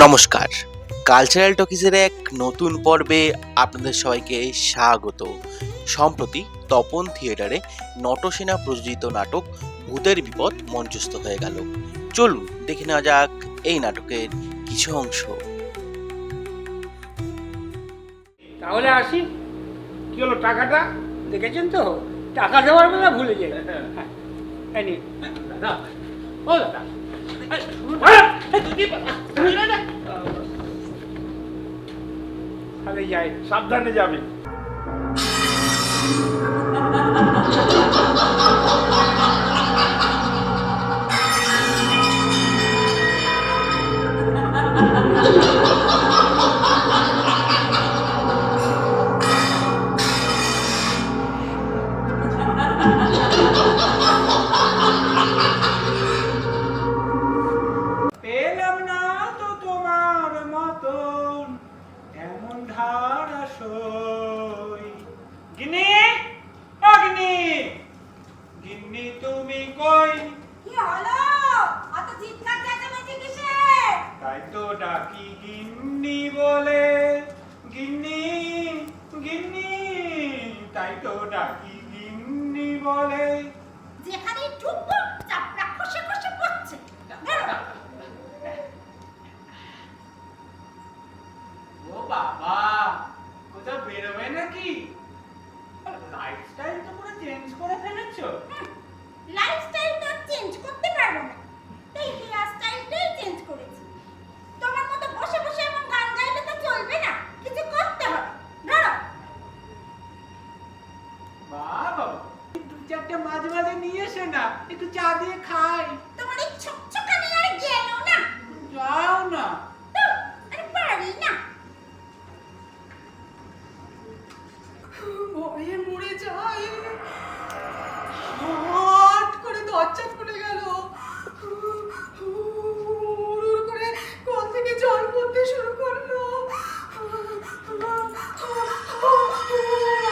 নমস্কার, কালচারাল টকিজের এক নতুন পর্বে আপনাদের সবাইকে স্বাগত। সম্প্রতি তপন থিয়েটারে নটসেনা প্রযোজিত নাটক ভূতের বিপদ মঞ্চস্থ হয়ে গেল। চলুন দেখে নেওয়া যাক এই নাটকের কিছু অংশ। তাহলে আসি। কি হলো টাকাটা দেখেছেন তো? টাকা দেওয়ার বেলা ভুলে যাই। এই নিন। দাদা, ও দাদা, তাহলে যাই, সাবধানে যাবে। পেলাম না তো তোমার মতন এমন ধারাসই। গিন্নি, ও গিন্নি, গিন্নি তুমি কই? কি হলো? অত চিৎকার চেঁচামেচি কিসের? তাই তো ডাকি গিন্নি বলে, গিন্নি গিন্নি, তাই তো ডাকি গিন্নি বলে। যেখানে ঢুকবো চাপড়া খসে খসে পড়ছে। ও বাবা, কোথাও বেরোবে নাকি? লাইফস্টাইল তো পুরো চেঞ্জ করে ফেলেছো। লাইফস্টাইল তো চেঞ্জ করতে পারবো না, তাই হেয়ার স্টাইলটাই চেঞ্জ করেছি। তোমার মতো বসে বসে এমন গান গাইলে তো চলবে না, কিছু করতে হবে। ধরো। বাবা, দু চারটে মাঝে মাঝে নিয়ে এসে না, একটু চা দিয়ে খাই। তোমার এই ছকছকানি আর গেল না। যাও না। তো আরে পারি না। ভয়ে মরে যাই। হঠাৎ করে দরজা খুলে গেল। হুড় করে কোল থেকে জল পড়তে শুরু করলো।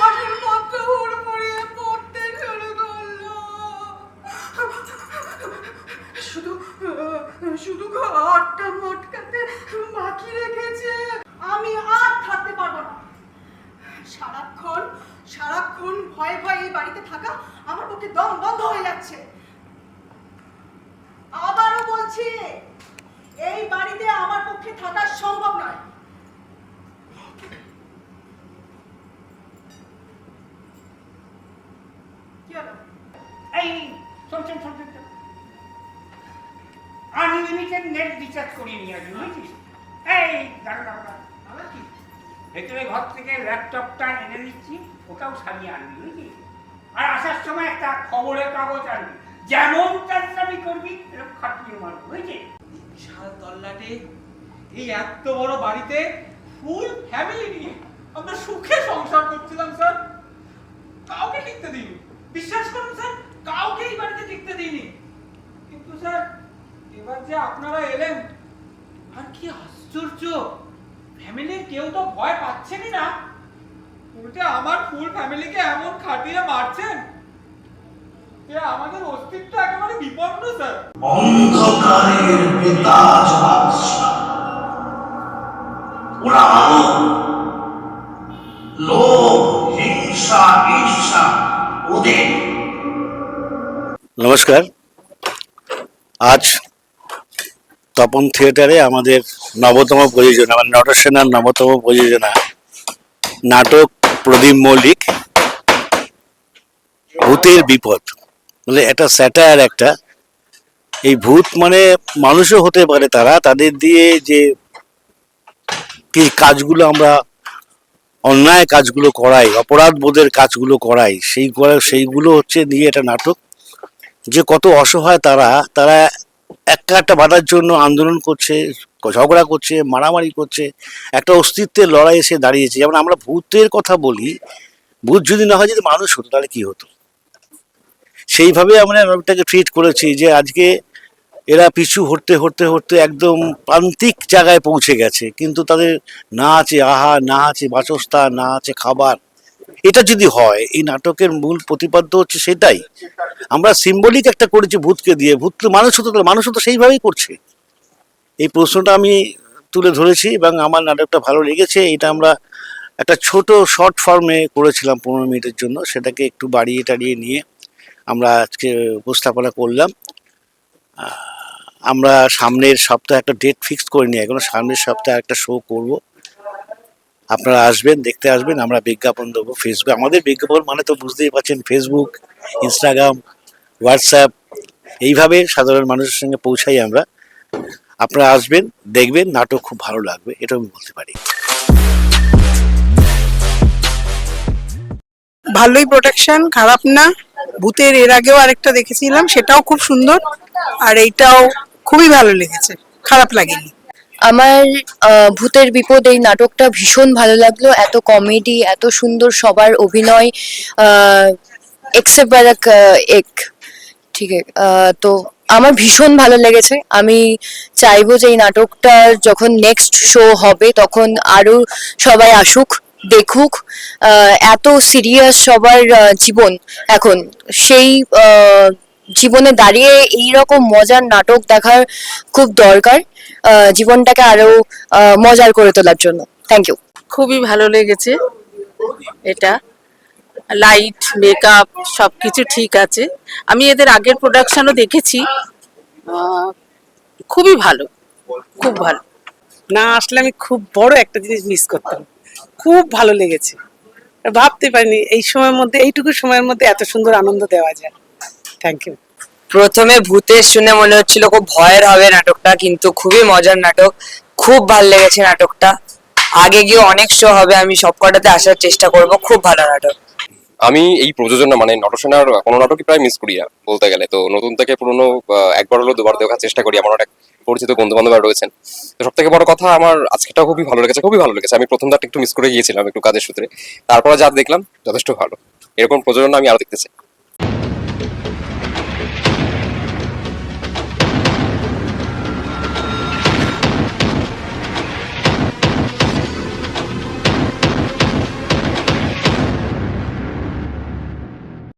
আসলপত্র হুড়মুড়িয়ে পড়তে শুরু করলো। শুধু শুধু ঘরটা মটকাতে বাকি রেখেছে। আমি আর থাকতে পারবো না। সারাক্ষণ সারাক্ষণ ভয়ে ভয়ে এই বাড়িতে থাকা আমার পক্ষে দম বন্ধ হয়ে যাচ্ছে। আবারও বলছি, এই বাড়িতে আমার পক্ষে থাকা সম্ভব নয়। কি হলো? এই শোন শোন শোন শোন। আনলিমিটেড নেট রিচার্জ করিয়ে নিয়ে আসবি, বুঝছিস? এই দাঁড়া দাঁড়া দাঁড়া। আবার কি? ভেতরে ঘর থেকে ল্যাপটপটা এনে দিচ্ছি, ওটাও সারিয়ে আনবি, বুঝছিস? আর আসার সময় একটা খবরের কাগজ আনবি। যেমন চাকরি করবি এরকম খাটিয়ে মারবি, বুঝছিস? বিশাল তল্লাটে এই এত বড় বাড়িতে ফুল ফ্যামিলি নিয়ে আমরা সুখে সংসার করছিলাম স্যার। কাউকে টিকতে দিইনি, বিশ্বাস করুন স্যার, কাউকে এই বাড়িতে টিকতে দিইনি। কিন্তু স্যার, এবার যে আপনারা এলেন, আর কি আশ্চর্য, ফ্যামিলির কেউ তো ভয় পাচ্ছেনই না, উল্টে আমার ফুল ফ্যামিলিকে এমন খাটিয়ে মারছেন যে আমাদের অস্তিত্ব একেবারে বিপন্ন স্যার। অন্ধকারের বেতাজ বাদশা ওরা লোভ, হিংসা, ঈর্ষা ওদের। নমস্কার। আজ তপন থিয়েটারে আমাদের নবতম প্রযোজনা, মানে নটসেনার নবতম প্রযোজনা নাটক প্রদীপ মল্লিক ভূতের বিপদ, মানে একটা স্যাটায়ার। একটা এই ভূত মানে মানুষও হতে পারে, তারা তাদের দিয়ে যে কি কাজগুলো আমরা অন্যায় কাজগুলো করাই, অপরাধ বোধের কাজগুলো করাই, সেইগুলো হচ্ছে নিয়ে একটা নাটক। যে কত অসহায় তারা তারা একটা বাধার জন্য আন্দোলন করছে, ঝগড়া করছে, মারামারি করছে, একটা অস্তিত্বের লড়াই এসে দাঁড়িয়েছে। যেমন আমরা ভূতের কথা বলি, ভূত যদি না হয়, যদি মানুষ হতো তাহলে কি হতো, সেইভাবে আমরা নাটকটাকে ট্রিট করেছি। যে আজকে এরা পিছু হটতে হটতে হটতে একদম প্রান্তিক জায়গায় পৌঁছে গেছে, কিন্তু তাদের না আছে আহার, না আছে বাসস্থান, না আছে খাবার। এটা যদি হয়, এই নাটকের মূল প্রতিপাদ্য হচ্ছে সেটাই। আমরা সিম্বলিক একটা করেছি ভূতকে দিয়ে, ভূত তো মানুষ হতো, মানুষ তো সেইভাবেই করছে। এই প্রশ্নটা আমি তুলে ধরেছি এবং আমার নাটকটা ভালো লেগেছে। এটা আমরা একটা ছোট শর্ট ফর্মে করেছিলাম 15 মিনিটের জন্য, সেটাকে একটু বাড়িয়ে টাড়িয়ে নিয়ে আমরা আজকে উপস্থাপনা করলাম। আমরা সামনের সপ্তাহে একটা ডেট ফিক্স করে নিই, এখনো সামনের সপ্তাহে একটা শো করব। আপনারা আসবেন, দেখতে আসবেন। আমরা বিজ্ঞাপন দেবো ফেসবুক, আমাদের বিজ্ঞাপন মানে তো বুঝতেই পারছেন, ফেসবুক, ইনস্টাগ্রাম, হোয়াটসঅ্যাপ, এইভাবে সাধারণ মানুষের সঙ্গে পৌঁছাই আমরা। আপনারা আসবেন, দেখবেন, নাটক খুব ভালো লাগবে, এটা আমি বলতে পারি। ভালোই প্রোডাকশন, খারাপ না। ভূতের এর আগেও আরেকটা দেখেছিলাম, সেটাও খুব সুন্দর, আর এইটাও খুবই ভালো লেগেছে, খারাপ লাগেনি। আমার ভূতের বিপদ এই নাটকটা ভীষণ ভালো লাগলো। এত কমেডি, এত সুন্দর সবার অভিনয়, এক্সেপ্ট বারাক এক, ঠিক আছে। তো আমার ভীষণ ভালো লেগেছে। আমি চাইবো যে এই নাটকটার যখন নেক্সট শো হবে তখন আরো সবাই আসুক, দেখুক। এত সিরিয়াস সবার জীবন এখন, সেই জীবনে দাঁড়িয়ে এইরকম মজার নাটক দেখার খুব দরকার, জীবনটাকে আরো মজার করে তোলার জন্য। Thank you. খুবই ভালো লেগেছে। এটা লাইট, মেকআপ সবকিছু ঠিক আছে। আমি এদের আগের প্রোডাকশনও দেখেছি, খুবই ভালো, খুব ভালো। না আসলে আমি খুব বড় একটা জিনিস মিস করতাম। খুব ভালো লেগেছে, ভাবতে পারিনি এই সময়ের মধ্যে, এইটুকু সময়ের মধ্যে এত সুন্দর আনন্দ দেওয়া যায়। Thank you. প্রথমে ভূতের শুনে মনে হচ্ছিল খুব ভয়ের হবে নাটকটা, কিন্তু খুবই মজার নাটক। খুব ভালো লেগেছে নাটকটা। আগে গিয়ে অনেক শো হবে, আমি সবকটাতে আসার চেষ্টা করব। খুব ভালো নাটক। আমি এই প্রযোজনা মানে নটসেনার কোনো নাটকই প্রায় মিস করি না বলতে গেলে। তো নতুন থেকে পুরোনো একবার হলো দুবার দেখার চেষ্টা করি। আমার অনেক পরিচিত বন্ধু বান্ধব রয়েছেন। তো সব থেকে বড় কথা, আমার আজকেটাও খুবই ভালো লেগেছে, খুবই ভালো লেগেছে। আমি প্রথম দাঁড়টা একটু মিস করে গিয়েছিলাম একটু কাজের সূত্রে, তারপরে যা দেখলাম যথেষ্ট ভালো। এরকম প্রযোজনা আমি আরো দেখতে চাই।